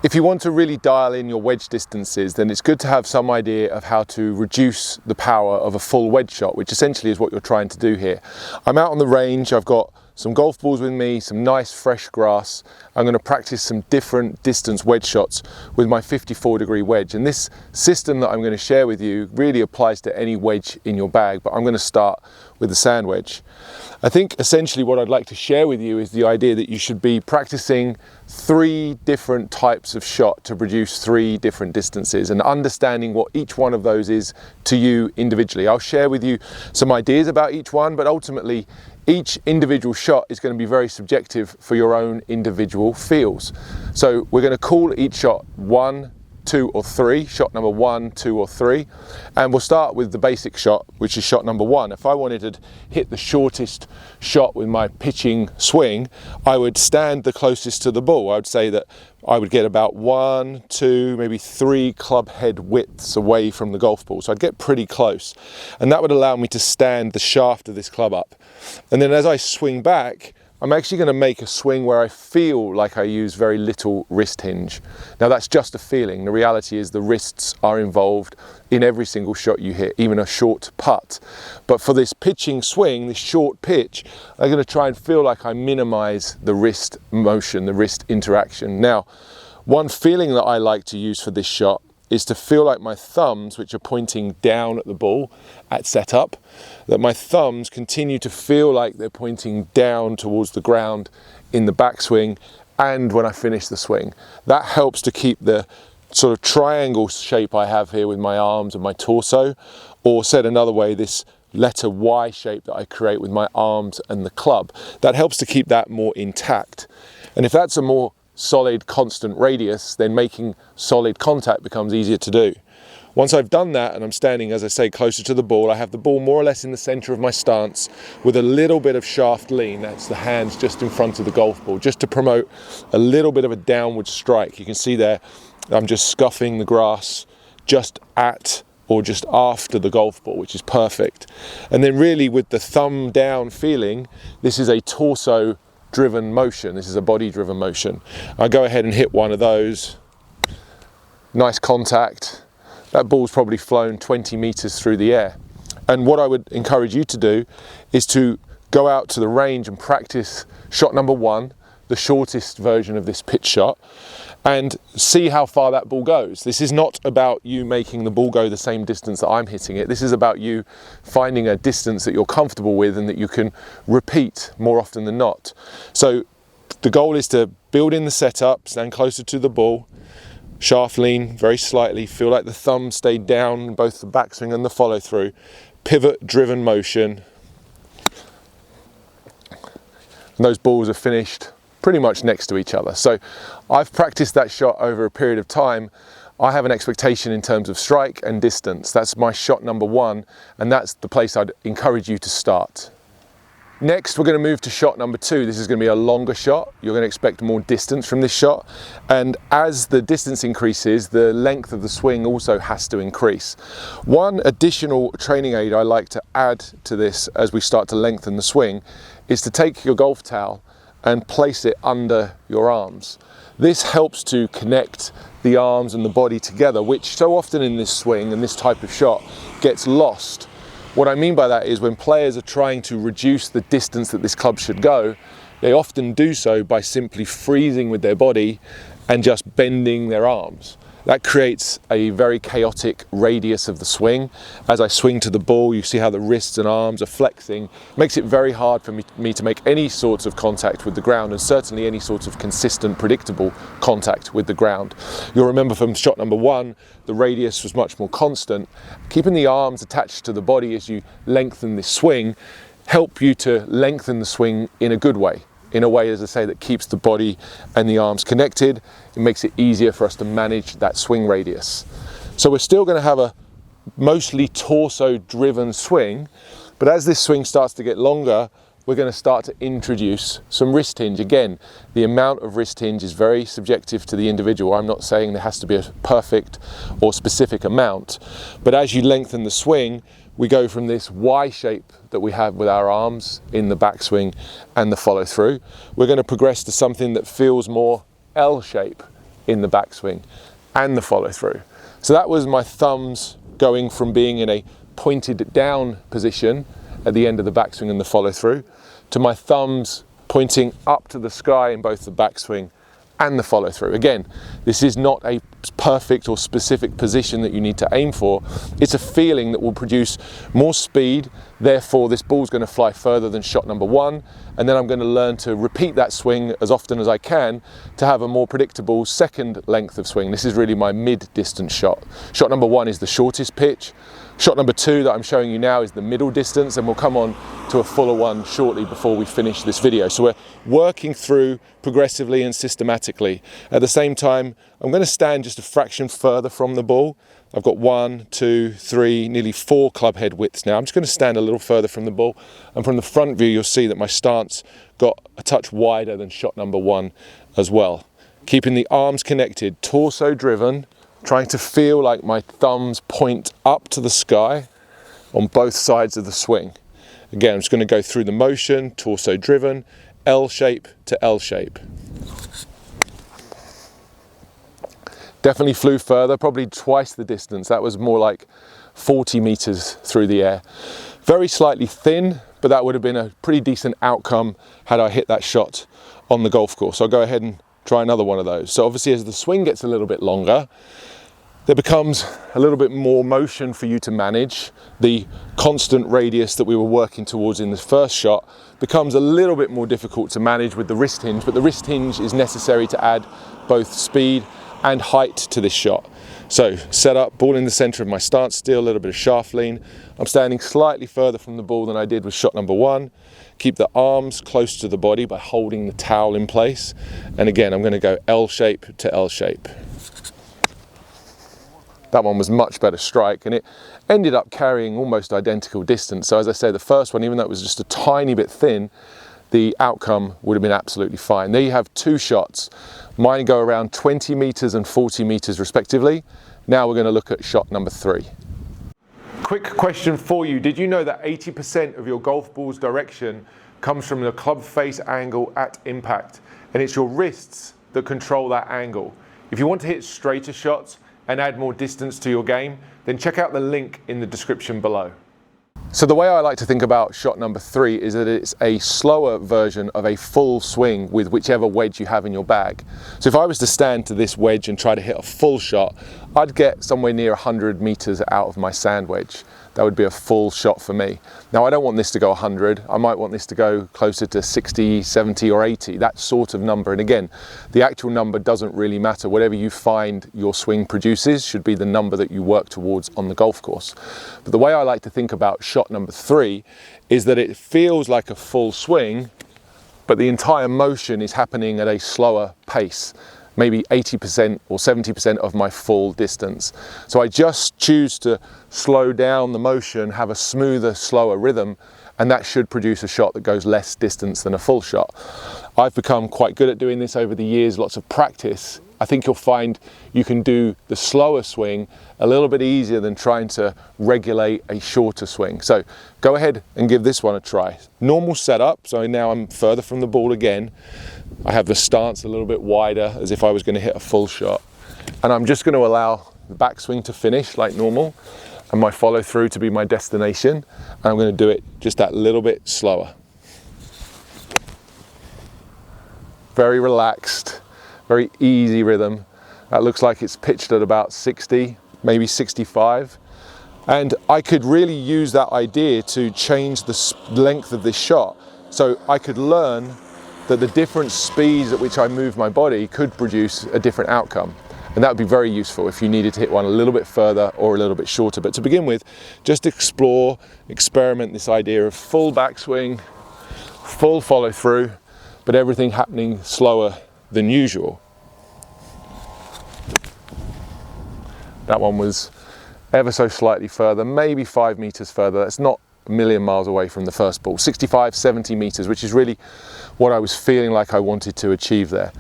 If you want to really dial in your wedge distances, then it's good to have some idea of how to reduce the power of a full wedge shot, which essentially is what you're trying to do here. I'm out on the range, I've got some golf balls with me, some nice fresh grass. I'm going to practice some different distance wedge shots with my 54-degree wedge. And this system that I'm going to share with you really applies to any wedge in your bag, but I'm going to start with the sand wedge. I think essentially what I'd like to share with you is the idea that you should be practicing 3 different types of shot to produce 3 different distances, and understanding what each one of those is to you individually. I'll share with you some ideas about each one, but ultimately each individual shot is going to be very subjective for your own individual feels. So we're going to call each shot 1, 2 or 3, shot number 1, 2 or 3, and we'll start with the basic shot, which is shot number 1. If I wanted to hit the shortest shot with my pitching swing, I would stand the closest to the ball. I would say that I would get about 1, 2, maybe 3 club head widths away from the golf ball. So I'd get pretty close, and that would allow me to stand the shaft of this club up. And then as I swing back, I'm actually going to make a swing where I feel like I use very little wrist hinge. Now that's just a feeling. The reality is the wrists are involved in every single shot you hit, even a short putt. But for this pitching swing, this short pitch, I'm going to try and feel like I minimize the wrist motion, the wrist interaction. Now, one feeling that I like to use for this shot is to feel like my thumbs, which are pointing down at the ball at setup, that my thumbs continue to feel like they're pointing down towards the ground in the backswing and when I finish the swing. That helps to keep the sort of triangle shape I have here with my arms and my torso, or said another way, this letter Y shape that I create with my arms and the club. That helps to keep that more intact. And if that's a more solid constant radius, then making solid contact becomes easier to do. Once I've done that and I'm standing, as I say, closer to the ball, I have the ball more or less in the center of my stance with a little bit of shaft lean. That's the hands just in front of the golf ball, just to promote a little bit of a downward strike. You can see there I'm just scuffing the grass just at or just after the golf ball, which is perfect. And then really with the thumb down feeling, this is a torso driven motion. This is a body driven motion. I go ahead and hit one of those. Nice contact. That ball's probably flown 20 meters through the air. And what I would encourage you to do is to go out to the range and practice shot number 1, the shortest version of this pitch shot, and see how far that ball goes. This is not about you making the ball go the same distance that I'm hitting it. This is about you finding a distance that you're comfortable with and that you can repeat more often than not. So the goal is to build in the setup, stand closer to the ball, shaft lean very slightly, feel like the thumb stayed down in both the backswing and the follow through, pivot driven motion. And those balls are finished pretty much next to each other. So I've practiced that shot over a period of time. I have an expectation in terms of strike and distance. That's my shot number 1, and that's the place I'd encourage you to start. Next, we're going to move to shot number 2. This is going to be a longer shot. You're going to expect more distance from this shot. And as the distance increases, the length of the swing also has to increase. One additional training aid I like to add to this as we start to lengthen the swing is to take your golf towel and place it under your arms. This helps to connect the arms and the body together, which so often in this swing and this type of shot gets lost. What I mean by that is when players are trying to reduce the distance that this club should go, they often do so by simply freezing with their body and just bending their arms. That creates a very chaotic radius of the swing. As I swing to the ball, you see how the wrists and arms are flexing. It makes it very hard for me to make any sorts of contact with the ground, and certainly any sort of consistent, predictable contact with the ground. You'll remember from shot number 1, the radius was much more constant. Keeping the arms attached to the body as you lengthen this swing help you to lengthen the swing in a good way. In a way, as I say, that keeps the body and the arms connected. It makes it easier for us to manage that swing radius. So we're still going to have a mostly torso-driven swing, but as this swing starts to get longer, we're going to start to introduce some wrist hinge. Again, the amount of wrist hinge is very subjective to the individual. I'm not saying there has to be a perfect or specific amount, but as you lengthen the swing, we go from this Y shape that we have with our arms in the backswing and the follow through. We're going to progress to something that feels more L shape in the backswing and the follow through. So that was my thumbs going from being in a pointed down position at the end of the backswing and the follow through to my thumbs pointing up to the sky in both the backswing and the follow through. Again, this is not a perfect or specific position that you need to aim for. It's a feeling that will produce more speed. Therefore, this ball's going to fly further than shot number one. And then I'm going to learn to repeat that swing as often as I can to have a more predictable second length of swing. This is really my mid-distance shot. Shot number one is the shortest pitch. Shot number two that I'm showing you now is the middle distance, and we'll come on to a fuller one shortly before we finish this video. So we're working through progressively and systematically. At the same time, I'm going to stand just a fraction further from the ball. I've got 1, 2, 3, nearly 4 club head widths now. I'm just going to stand a little further from the ball, and from the front view you'll see that my stance got a touch wider than shot number one as well. Keeping the arms connected, torso driven, trying to feel like my thumbs point up to the sky on both sides of the swing. Again, I'm just going to go through the motion, torso driven, L shape to L shape. Definitely flew further, probably twice the distance. That was more like 40 meters through the air. Very slightly thin, but that would have been a pretty decent outcome had I hit that shot on the golf course. So I'll go ahead and try another one of those. So obviously as the swing gets a little bit longer, there becomes a little bit more motion for you to manage. The constant radius that we were working towards in the first shot becomes a little bit more difficult to manage with the wrist hinge, but the wrist hinge is necessary to add both speed and height to this shot. So set up, ball in the center of my stance still, a little bit of shaft lean. I'm standing slightly further from the ball than I did with shot number one. Keep the arms close to the body by holding the towel in place. And again, I'm going to go L shape to L shape. That one was much better strike, and it ended up carrying almost identical distance. So as I say, the first one, even though it was just a tiny bit thin, the outcome would have been absolutely fine. There you have two shots. Mine go around 20 meters and 40 meters respectively. Now we're going to look at shot number three. Quick question for you. Did you know that 80% of your golf ball's direction comes from the club face angle at impact? And it's your wrists that control that angle. If you want to hit straighter shots and add more distance to your game, then check out the link in the description below. So the way I like to think about shot number three is that it's a slower version of a full swing with whichever wedge you have in your bag. So if I was to stand to this wedge and try to hit a full shot, I'd get somewhere near 100 meters out of my sand wedge. That would be a full shot for me. Now I don't want this to go 100, I might want this to go closer to 60, 70 or 80, that sort of number. And again, the actual number doesn't really matter. Whatever you find your swing produces should be the number that you work towards on the golf course. But the way I like to think about shot number three is that it feels like a full swing, but the entire motion is happening at a slower pace. Maybe 80% or 70% of my full distance. So I just choose to slow down the motion, have a smoother, slower rhythm, and that should produce a shot that goes less distance than a full shot. I've become quite good at doing this over the years, lots of practice. I think you'll find you can do the slower swing a little bit easier than trying to regulate a shorter swing. So go ahead and give this one a try. Normal setup, so now I'm further from the ball again. I have the stance a little bit wider as if I was going to hit a full shot. And I'm just going to allow the backswing to finish like normal and my follow through to be my destination. And I'm going to do it just that little bit slower. Very relaxed, very easy rhythm. That looks like it's pitched at about 60, maybe 65. And I could really use that idea to change the length of this shot. So I could learn that the different speeds at which I move my body could produce a different outcome. And that would be very useful if you needed to hit one a little bit further or a little bit shorter. But to begin with, just explore, experiment this idea of full backswing, full follow through, but everything happening slower than usual. That one was ever so slightly further, maybe 5 meters further. That's not a million miles away from the first ball. 65, 70 meters, which is really what I was feeling like I wanted to achieve there.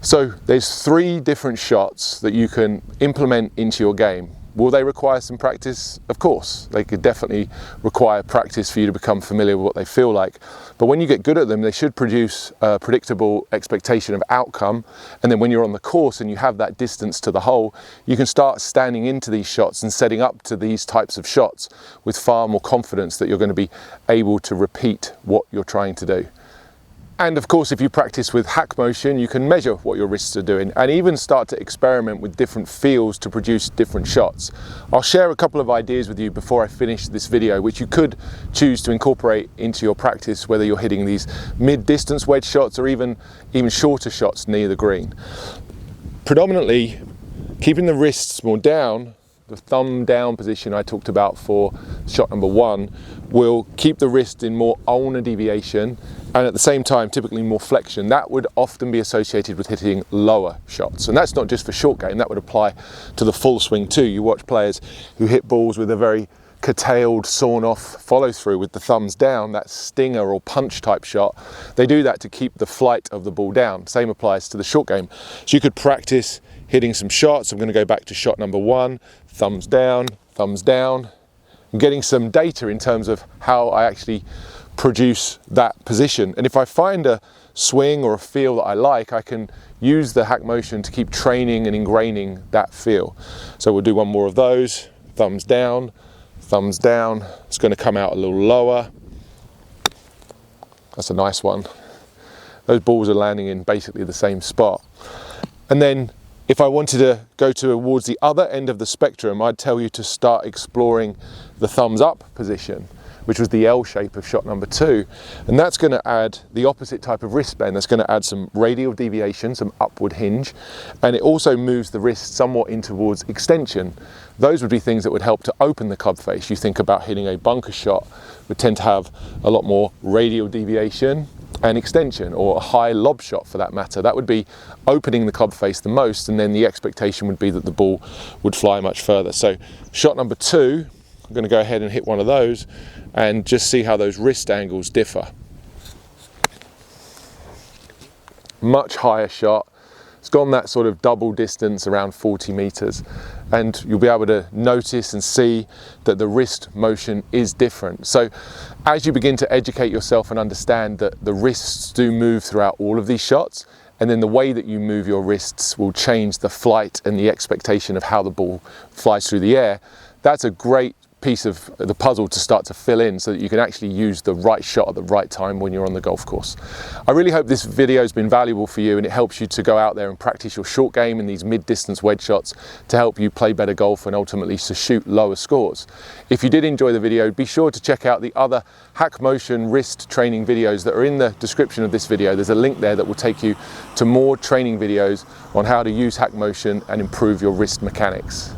So there's three different shots that you can implement into your game. Will they require some practice? Of course, they could definitely require practice for you to become familiar with what they feel like. But when you get good at them, they should produce a predictable expectation of outcome. And then when you're on the course and you have that distance to the hole, you can start standing into these shots and setting up to these types of shots with far more confidence that you're going to be able to repeat what you're trying to do. And of course, if you practice with HackMotion, you can measure what your wrists are doing and even start to experiment with different feels to produce different shots. I'll share a couple of ideas with you before I finish this video, which you could choose to incorporate into your practice, whether you're hitting these mid-distance wedge shots or even shorter shots near the green. Predominantly, keeping the wrists more down, the thumb down position I talked about for shot number 1 will keep the wrist in more ulnar deviation and at the same time typically more flexion. That would often be associated with hitting lower shots, and that's not just for short game, that would apply to the full swing too. You watch players who hit balls with a very curtailed, sawn off follow through with the thumbs down, that stinger or punch type shot. They do that to keep the flight of the ball down. Same applies to the short game. So you could practice hitting some shots. I'm going to go back to shot number 1, thumbs down, and getting some data in terms of how I actually produce that position. And if I find a swing or a feel that I like, I can use the HackMotion to keep training and ingraining that feel. So we'll do one more of those. Thumbs down, thumbs down. It's going to come out a little lower. That's a nice one. Those balls are landing in basically the same spot. And then if I wanted to go towards the other end of the spectrum, I'd tell you to start exploring the thumbs up position, which was the L shape of shot number 2. And that's going to add the opposite type of wrist bend. That's going to add some radial deviation, some upward hinge, and it also moves the wrist somewhat in towards extension. Those would be things that would help to open the club face. You think about hitting a bunker shot, would tend to have a lot more radial deviation and extension, or a high lob shot for that matter. That would be opening the club face the most, and then the expectation would be that the ball would fly much further. So shot number 2, I'm going to go ahead and hit one of those and just see how those wrist angles differ. Much higher shot. It's gone that sort of double distance, around 40 meters, and you'll be able to notice and see that the wrist motion is different. So as you begin to educate yourself and understand that the wrists do move throughout all of these shots, and then the way that you move your wrists will change the flight and the expectation of how the ball flies through the air, that's a great piece of the puzzle to start to fill in so that you can actually use the right shot at the right time when you're on the golf course. I really hope this video has been valuable for you and it helps you to go out there and practice your short game in these mid-distance wedge shots to help you play better golf and ultimately to shoot lower scores. If you did enjoy the video, be sure to check out the other HackMotion wrist training videos that are in the description of this video. There's a link there that will take you to more training videos on how to use HackMotion and improve your wrist mechanics.